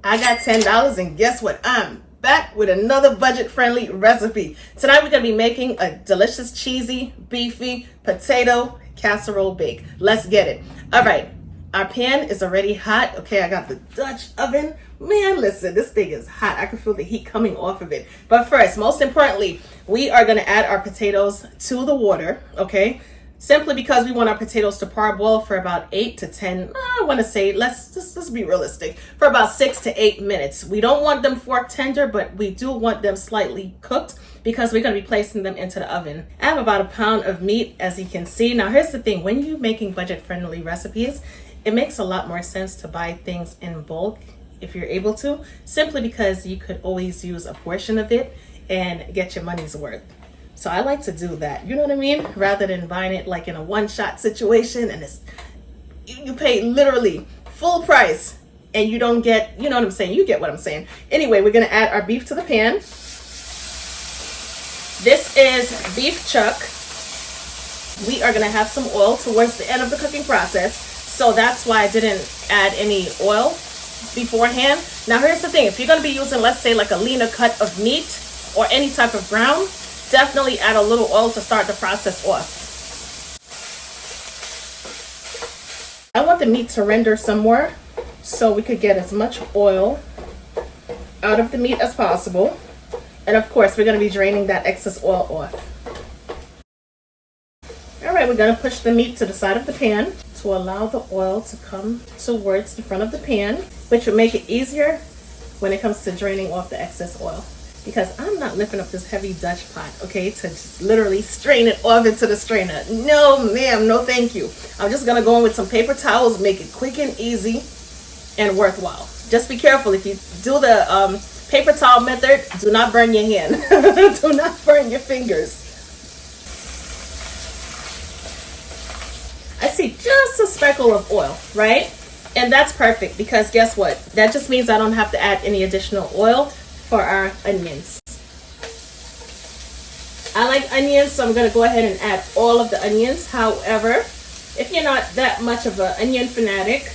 I got $10 and guess what? I'm back with another budget-friendly recipe. Tonight we're going to be making a delicious cheesy, beefy potato casserole bake. Let's get it. All right, our pan is already hot. Okay, I got the Dutch oven. Man, listen, this thing is hot. I can feel the heat coming off of it. But first, most importantly, we are going to add our potatoes to the water, okay? Simply because we want our potatoes to parboil for about 8 to 10, I want to say, let's be realistic, for about 6 to 8 minutes. We don't want them fork tender, but we do want them slightly cooked because we're going to be placing them into the oven. I have about a pound of meat, as you can see. Now, here's the thing. When you're making budget-friendly recipes, it makes a lot more sense to buy things in bulk if you're able to, simply because you could always use a portion of it and get your money's worth. So I like to do that, you know what I mean? Rather than buying it like in a one-shot situation and you pay literally full price and you don't get, you know what I'm saying? You get what I'm saying. Anyway, we're gonna add our beef to the pan. This is beef chuck. We are gonna have some oil towards the end of the cooking process. So that's why I didn't add any oil beforehand. Now here's the thing, if you're gonna be using, let's say like a leaner cut of meat or any type of brown, definitely add a little oil to start the process off. I want the meat to render some more so we could get as much oil out of the meat as possible. And of course, we're going to be draining that excess oil off. All right, we're going to push the meat to the side of the pan to allow the oil to come towards the front of the pan, which will make it easier when it comes to draining off the excess oil. Because I'm not lifting up this heavy Dutch pot, okay, to just literally strain it off into the strainer. No, ma'am, no thank you. I'm just gonna go in with some paper towels, make it quick and easy and worthwhile. Just be careful. If you do the paper towel method, do not burn your hand. Do not burn your fingers. I see just a speckle of oil, right? And that's perfect because guess what? That just means I don't have to add any additional oil for our onions. I like onions, so I'm going to go ahead and add all of the onions. However, if you're not that much of an onion fanatic,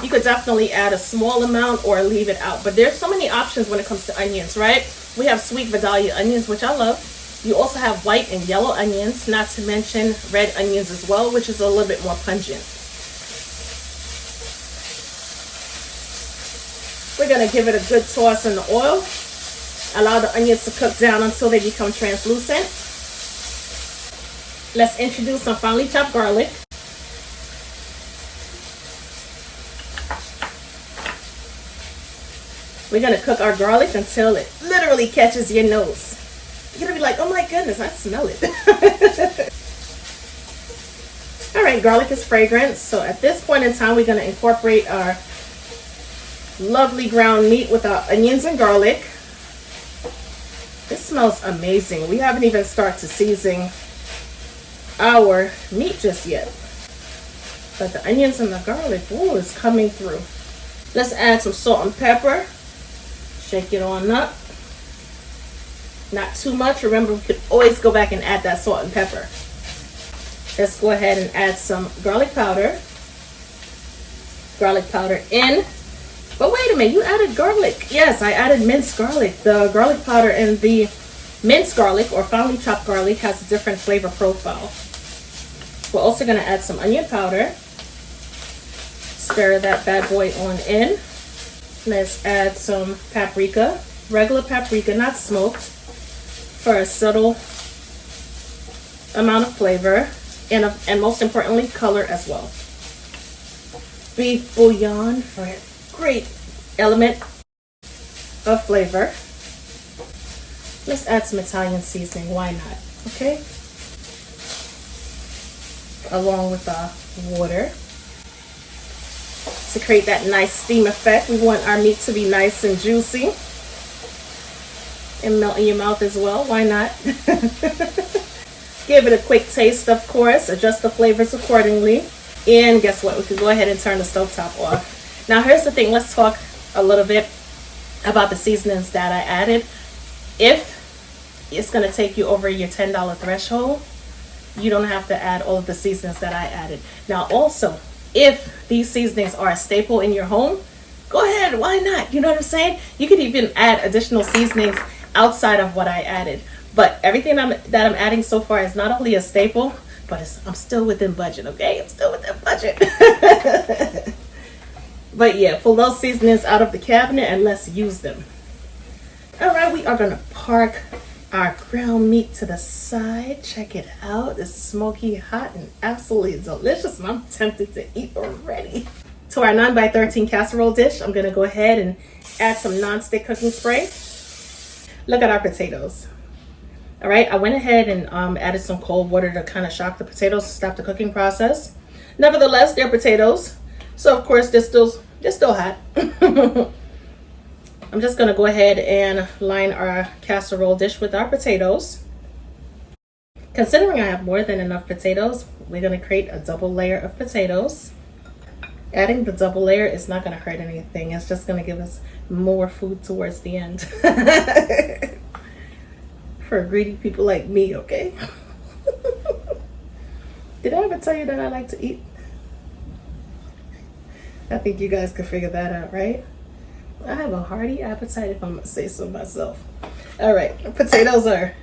you could definitely add a small amount or leave it out. But there's so many options when it comes to onions, right? We have sweet Vidalia onions, which I love. You also have white and yellow onions, not to mention red onions as well, which is a little bit more pungent. We're going to give it a good toss in the oil. Allow the onions to cook down until they become translucent. Let's introduce some finely chopped garlic. We're going to cook our garlic until it literally catches your nose. You're going to be like, oh my goodness, I smell it. All right, garlic is fragrant. So at this point in time, we're going to incorporate our lovely ground meat with our onions and garlic. This smells amazing. We haven't even started to season our meat just yet. But the onions and the garlic, ooh, is coming through. Let's add some salt and pepper. Shake it on up. Not too much. Remember, we could always go back and add that salt and pepper. Let's go ahead and add some garlic powder. Garlic powder in. But wait a minute, you added garlic. Yes, I added minced garlic. The garlic powder and the minced garlic or finely chopped garlic has a different flavor profile. We're also going to add some onion powder. Stir that bad boy on in. Let's add some paprika, regular paprika, not smoked, for a subtle amount of flavor and most importantly, color as well. Beef bouillon for it. Great element of flavor. Let's add some Italian seasoning, why not? Okay, along with the water to create that nice steam effect. We want our meat to be nice and juicy and melt in your mouth as well, why not? Give it a quick taste, of course, adjust the flavors accordingly, and guess what, we can go ahead and turn the stovetop off. Now here's the thing, let's talk a little bit about the seasonings that I added. If it's going to take you over your $10 threshold, you don't have to add all of the seasonings that I added. Now also, if these seasonings are a staple in your home, go ahead, why not? You know what I'm saying? You could even add additional seasonings outside of what I added. But everything that I'm adding so far is not only a staple, but I'm still within budget, okay? I'm still within budget. But yeah, pull those seasonings out of the cabinet and let's use them. All right, we are gonna park our ground meat to the side. Check it out. It's smoky hot and absolutely delicious. And I'm tempted to eat already. To our 9x13 casserole dish, I'm gonna go ahead and add some non-stick cooking spray. Look at our potatoes. All right, I went ahead and added some cold water to kind of shock the potatoes to stop the cooking process. Nevertheless, they're potatoes, so of course they're still hot. I'm just gonna go ahead and line our casserole dish with our potatoes. Considering I have more than enough potatoes, we're gonna create a double layer of potatoes. Adding the double layer is not gonna hurt anything. It's just gonna give us more food towards the end. For greedy people like me, okay? Did I ever tell you that I like to eat? I think you guys could figure that out, right? I have a hearty appetite, if I'm gonna say so myself. All right, potatoes are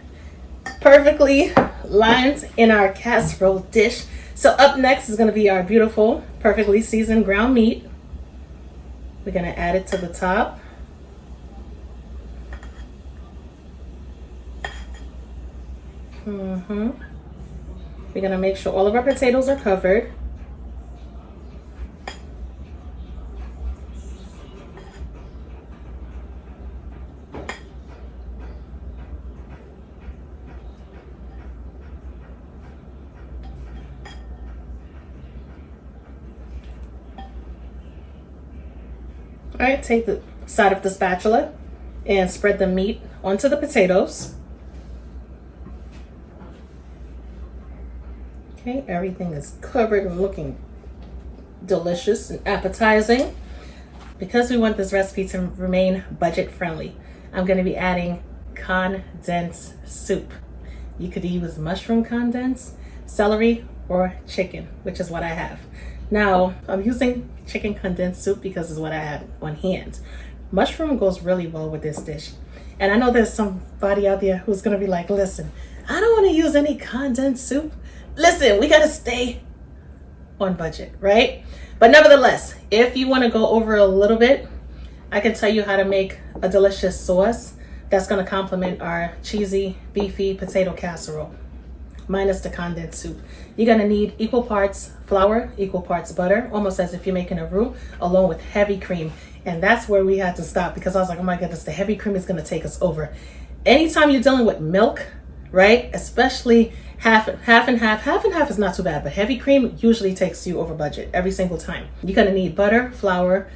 perfectly lined in our casserole dish. So up next is gonna be our beautiful, perfectly seasoned ground meat. We're gonna add it to the top. We're gonna make sure all of our potatoes are covered. All right, take the side of the spatula and spread the meat onto the potatoes. Okay, everything is covered and looking delicious and appetizing. Because we want this recipe to remain budget friendly, I'm going to be adding condensed soup. You could use mushroom condensed, celery, or chicken, which is what I have. Now, I'm using chicken condensed soup because it's what I have on hand. Mushroom goes really well with this dish. And I know there's somebody out there who's going to be like, listen, I don't want to use any condensed soup. Listen, we got to stay on budget, right? But nevertheless, if you want to go over a little bit, I can tell you how to make a delicious sauce that's going to complement our cheesy, beefy potato casserole, minus the condensed soup. You're going to need equal parts flour, equal parts butter, almost as if you're making a roux, along with heavy cream. And that's where we had to stop because I was like, oh my goodness, the heavy cream is going to take us over. Anytime you're dealing with milk, right, especially half and half is not too bad, but heavy cream usually takes you over budget every single time. You're going to need butter, flour,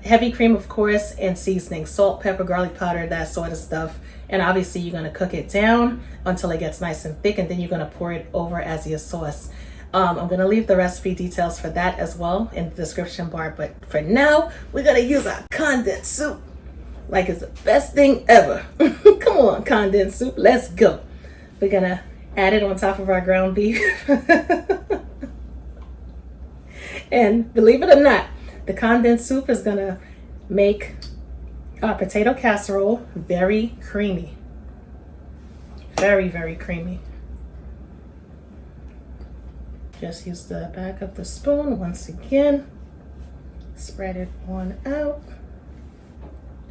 heavy cream, of course, and seasoning, salt, pepper, garlic powder, that sort of stuff. And obviously you're going to cook it down until it gets nice and thick, and then you're going to pour it over as your sauce. I'm going to leave the recipe details for that as well in the description bar, but for now we're going to use our condensed soup like it's the best thing ever. Come on, condensed soup, let's go. We're going to add it on top of our ground beef. And believe it or not, the condensed soup is going to make our potato casserole very creamy. Very, very creamy. Just use the back of the spoon once again. Spread it on out.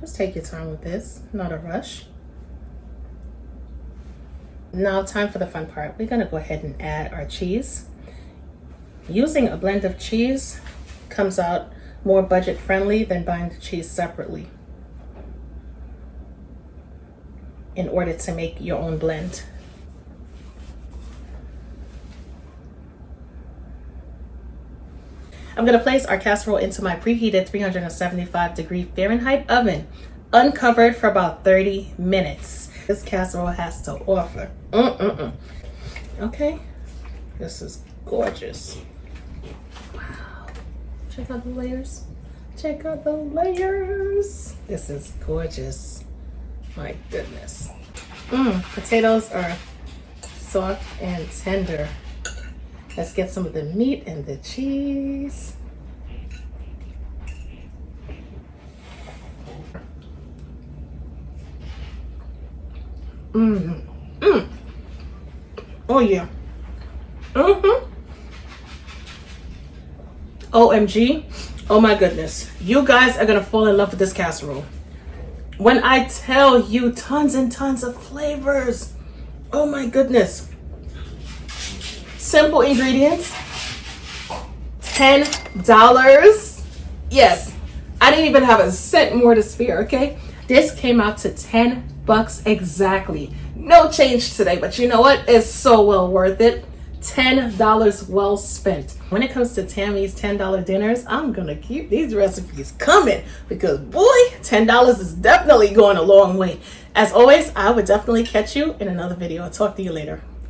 Just take your time with this, not a rush. Now, time for the fun part. We're going to go ahead and add our cheese. Using a blend of cheese comes out more budget friendly than buying the cheese separately in order to make your own blend. I'm going to place our casserole into my preheated 375-degree Fahrenheit oven, uncovered for about 30 minutes. This casserole has to offer. Okay, this is gorgeous. Wow, check out the layers. Check out the layers. This is gorgeous. My goodness. Potatoes are soft and tender. Let's get some of the meat and the cheese. Oh yeah. OMG. Oh my goodness. You guys are gonna fall in love with this casserole. When I tell you, tons and tons of flavors. Oh my goodness. Simple ingredients. $10. Yes. I didn't even have a cent more to spare, okay? This came out to $10 exactly. No change today, but you know what? It's so well worth it. $10 well spent. When it comes to Tammy's $10 dinners, I'm gonna keep these recipes coming because boy, $10 is definitely going a long way. As always, I would definitely catch you in another video. I'll talk to you later.